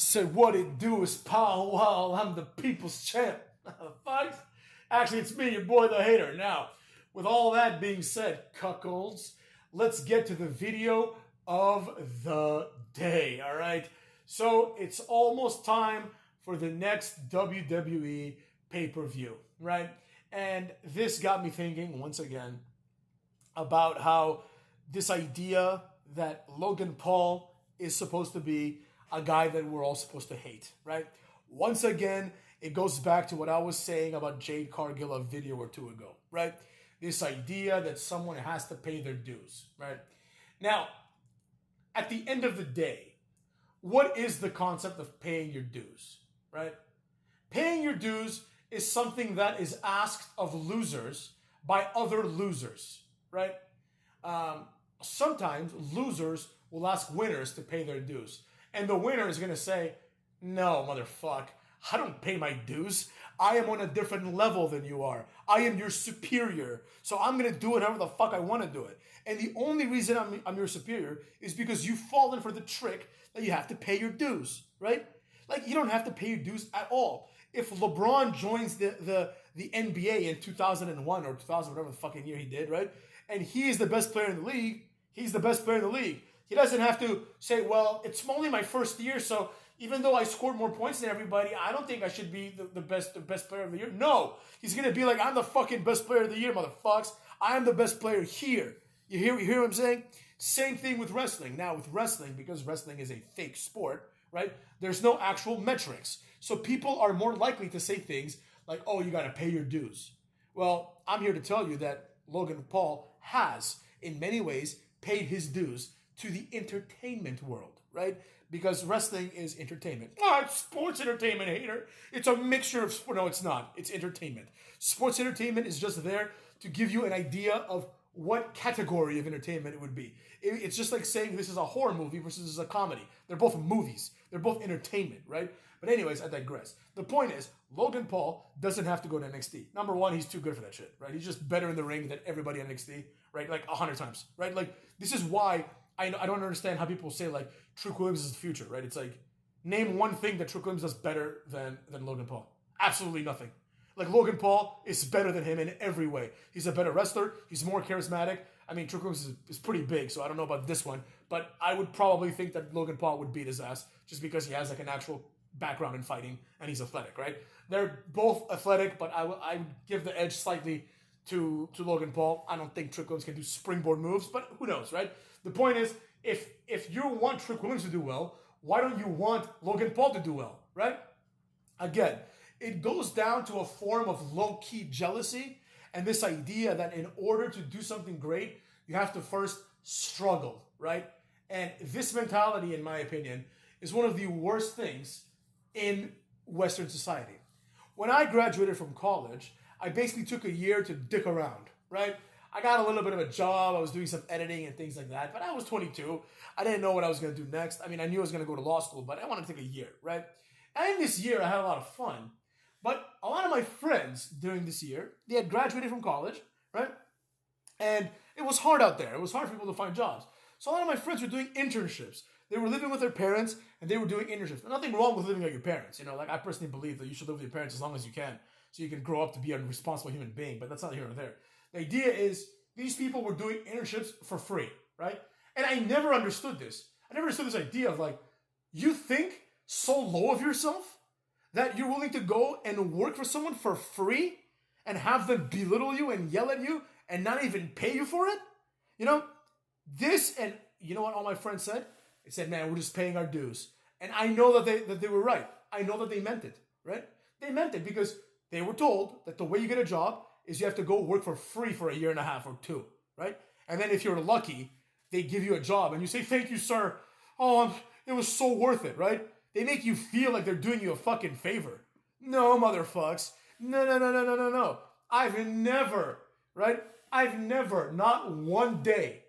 Said what it do is pow wow, I'm the people's champ. Fuck. Actually, it's me, your boy the hater. Now, with all that being said, cuckolds, let's get to the video of the day, all right? So, it's almost time for the next WWE pay-per-view, right? And this got me thinking, once again, about how this idea that Logan Paul is supposed to be a guy that we're all supposed to hate, right? Once again, it goes back to what I was saying about Jade Cargill a video or two ago, right? This idea that someone has to pay their dues, right? Now, at the end of the day, what is the concept of paying your dues, right? Paying your dues is something that is asked of losers by other losers, right? Sometimes losers will ask winners to pay their dues. And the winner is going to say, no, motherfucker, I don't pay my dues. I am on a different level than you are. I am your superior. So I'm going to do it however the fuck I want to do it. And the only reason I'm your superior is because you've fallen for the trick that you have to pay your dues, right? Like, you don't have to pay your dues at all. If LeBron joins the NBA in 2001 or 2000, whatever the fucking year he did, right? And he is the best player in the league, he's the best player in the league. He doesn't have to say, well, it's only my first year, so even though I scored more points than everybody, I don't think I should be the best player of the year. No, he's going to be like, I'm the fucking best player of the year, motherfuckers. I am the best player here. You hear what I'm saying? Same thing with wrestling. Now, with wrestling, because wrestling is a fake sport, right? There's no actual metrics. So people are more likely to say things like, oh, you got to pay your dues. Well, I'm here to tell you that Logan Paul has, in many ways, paid his dues to the entertainment world, right? Because wrestling is entertainment. Oh, it's sports entertainment, hater. It's a mixture of sport. No, it's not. It's entertainment. Sports entertainment is just there to give you an idea of what category of entertainment it would be. It's just like saying this is a horror movie versus this is a comedy. They're both movies. They're both entertainment, right? But anyways, I digress. The point is, Logan Paul doesn't have to go to NXT. Number one, he's too good for that shit, right? He's just better in the ring than everybody on NXT, right? Like 100 times, right? Like, this is why I don't understand how people say, like, Trick Williams is the future, right? It's like, name one thing that Trick Williams does better than Logan Paul. Absolutely nothing. Like, Logan Paul is better than him in every way. He's a better wrestler. He's more charismatic. I mean, Trick Williams is pretty big, so I don't know about this one. But I would probably think that Logan Paul would beat his ass just because he has, like, an actual background in fighting and he's athletic, right? They're both athletic, but I would give the edge slightly to Logan Paul. I don't think Trick Williams can do springboard moves, but who knows, right? The point is, if you want Trick Williams to do well, why don't you want Logan Paul to do well, right? Again, it goes down to a form of low-key jealousy and this idea that in order to do something great, you have to first struggle, right? And this mentality, in my opinion, is one of the worst things in Western society. When I graduated from college, I basically took a year to dick around, right? I got a little bit of a job. I was doing some editing and things like that. But I was 22. I didn't know what I was going to do next. I mean, I knew I was going to go to law school, but I wanted to take a year, right? And in this year, I had a lot of fun. But a lot of my friends during this year, they had graduated from college, right? And it was hard out there. It was hard for people to find jobs. So a lot of my friends were doing internships. They were living with their parents, and they were doing internships. But nothing wrong with living with your parents. You know, like, I personally believe that you should live with your parents as long as you can, so you can grow up to be a responsible human being. But that's not here or there. The idea is these people were doing internships for free, right? And I never understood this. I never understood this idea of, like, you think so low of yourself that you're willing to go and work for someone for free and have them belittle you and yell at you and not even pay you for it? You know, this, and you know what all my friends said? They said, man, we're just paying our dues. And I know that they were right. I know that they meant it, right? They meant it because they were told that the way you get a job is you have to go work for free for a year and a half or two, right? And then if you're lucky, they give you a job and you say, thank you, sir. Oh, it was so worth it, right? They make you feel like they're doing you a fucking favor. No, motherfucks. No. I've never, not one day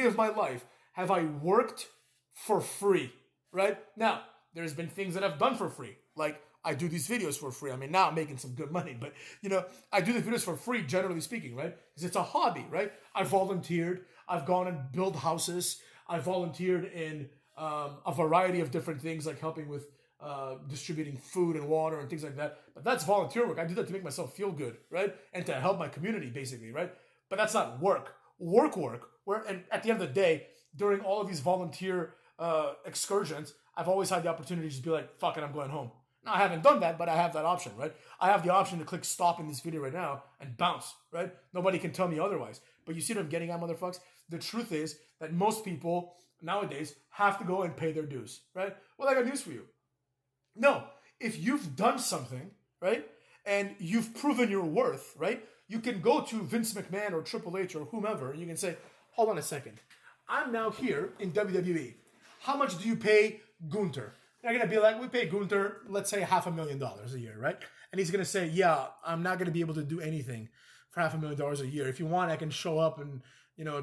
of my life have I worked for free, right? Now, there's been things that I've done for free. Like, I do these videos for free. I mean, now I'm making some good money, but, you know, I do these videos for free, generally speaking, right? Because it's a hobby, right? I volunteered. I've gone and built houses. I volunteered in a variety of different things, like helping with distributing food and water and things like that. But that's volunteer work. I do that to make myself feel good, right? And to help my community, basically, right? But that's not work. Work. And at the end of the day, during all of these volunteer excursions, I've always had the opportunity to just be like, fuck it, I'm going home. Now, I haven't done that, but I have that option, right? I have the option to click stop in this video right now and bounce, right? Nobody can tell me otherwise. But you see what I'm getting at, motherfucks? The truth is that most people nowadays have to go and pay their dues, right? Well, I got news for you. No, if you've done something, right, and you've proven your worth, right, you can go to Vince McMahon or Triple H or whomever, and you can say, hold on a second. I'm now here in WWE. How much do you pay Gunther? They're going to be like, we pay Gunther, let's say $500,000 a year, right? And he's going to say, yeah, I'm not going to be able to do anything for $500,000 a year. If you want, I can show up and,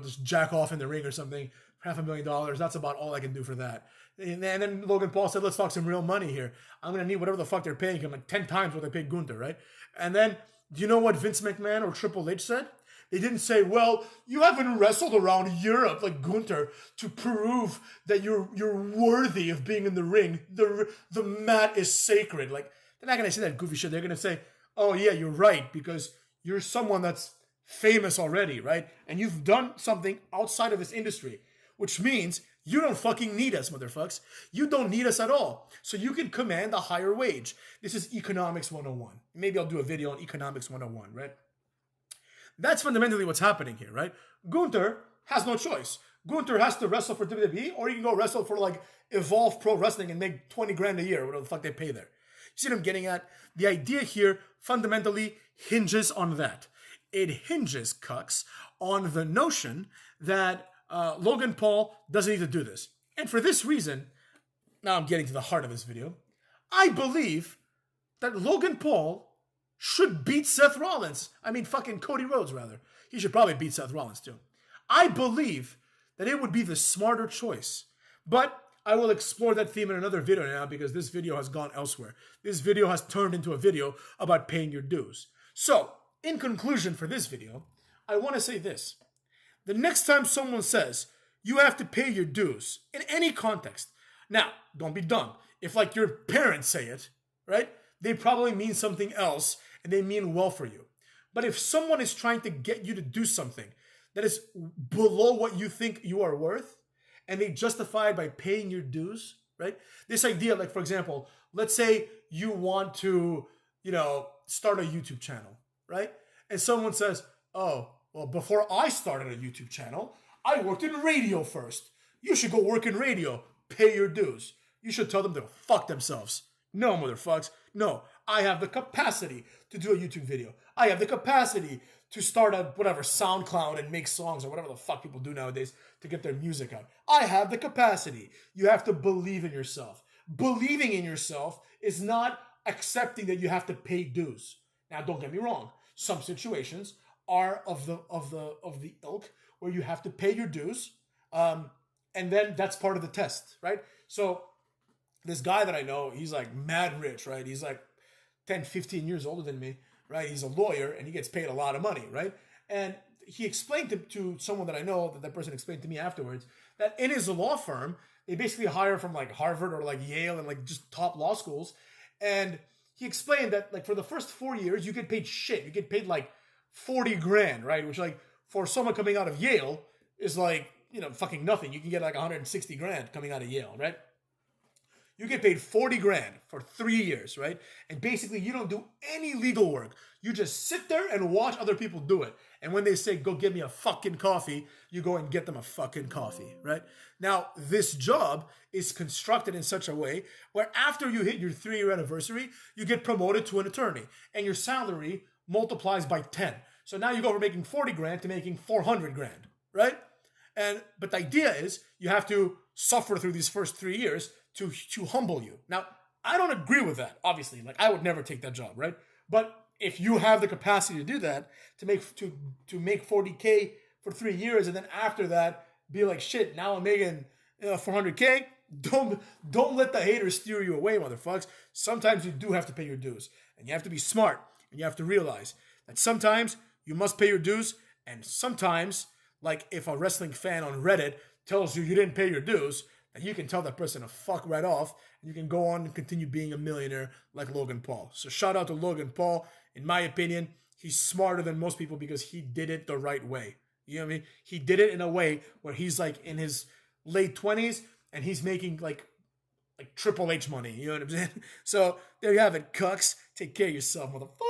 just jack off in the ring or something for $500,000. That's about all I can do for that. And then Logan Paul said, let's talk some real money here. I'm going to need whatever the fuck they're paying him, like 10 times what they paid Gunther, right? And then, do you know what Vince McMahon or Triple H said? They didn't say, well, you haven't wrestled around Europe like Gunther to prove that you're worthy of being in the ring. The mat is sacred. Like, they're not going to say that goofy shit. They're going to say, oh, yeah, you're right, because you're someone that's famous already, right? And you've done something outside of this industry, which means you don't fucking need us, motherfucks. You don't need us at all. So you can command a higher wage. This is Economics 101. Maybe I'll do a video on Economics 101, right? That's fundamentally what's happening here, right? Gunther has no choice. Gunther has to wrestle for WWE, or he can go wrestle for like Evolve Pro Wrestling and make 20 grand a year, whatever the fuck they pay there. You see what I'm getting at? The idea here fundamentally hinges on that. It hinges, cucks, on the notion that Logan Paul doesn't need to do this. And for this reason, now I'm getting to the heart of this video, I believe that Logan Paul should beat Seth Rollins. I mean, fucking Cody Rhodes, rather. He should probably beat Seth Rollins, too. I believe that it would be the smarter choice. But I will explore that theme in another video now, because this video has gone elsewhere. This video has turned into a video about paying your dues. So, in conclusion for this video, I want to say this. The next time someone says, you have to pay your dues, in any context. Now, don't be dumb. If, like, your parents say it, right? They probably mean something else, and they mean well for you. But if someone is trying to get you to do something that is below what you think you are worth, and they justify it by paying your dues, right? This idea, like, for example, let's say you want to, start a YouTube channel, right? And someone says, oh, well, before I started a YouTube channel, I worked in radio first. You should go work in radio. Pay your dues. You should tell them to fuck themselves. No, motherfucks. No, I have the capacity to do a YouTube video. I have the capacity to start a SoundCloud and make songs or whatever the fuck people do nowadays to get their music out. I have the capacity. You have to believe in yourself. Believing in yourself is not accepting that you have to pay dues. Now, don't get me wrong. Some situations are of the ilk where you have to pay your dues, and then that's part of the test, right? So this guy that I know, he's like mad rich, right? He's like 10, 15 years older than me, right? He's a lawyer and he gets paid a lot of money, right? And he explained to someone that I know, that person explained to me afterwards, that in his law firm, they basically hire from like Harvard or like Yale and like just top law schools. And he explained that like for the first 4 years, you get paid shit. You get paid like 40 grand, right? Which like for someone coming out of Yale is like, fucking nothing. You can get like 160 grand coming out of Yale, right? You get paid 40 grand for 3 years, right? And basically you don't do any legal work. You just sit there and watch other people do it. And when they say, go get me a fucking coffee, you go and get them a fucking coffee, right? Now, this job is constructed in such a way where after you hit your 3-year anniversary, you get promoted to an attorney and your salary multiplies by 10. So now you go from making 40 grand to making 400 grand, right? But the idea is you have to suffer through these first 3 years to humble you. Now, I don't agree with that, obviously. Like, I would never take that job, right? But if you have the capacity to do that, to make 40K for 3 years, and then after that, be like, shit, now I'm making 400K, don't let the haters steer you away, motherfuckers. Sometimes you do have to pay your dues. And you have to be smart. And you have to realize that sometimes you must pay your dues. And sometimes, like if a wrestling fan on Reddit tells you you didn't pay your dues, that you can tell that person to fuck right off, and you can go on and continue being a millionaire like Logan Paul. So shout out to Logan Paul. In my opinion, he's smarter than most people because he did it the right way. You know what I mean? He did it in a way where he's like in his late 20s and he's making like Triple H money. You know what I'm saying? So there you have it, cucks. Take care of yourself, motherfucker.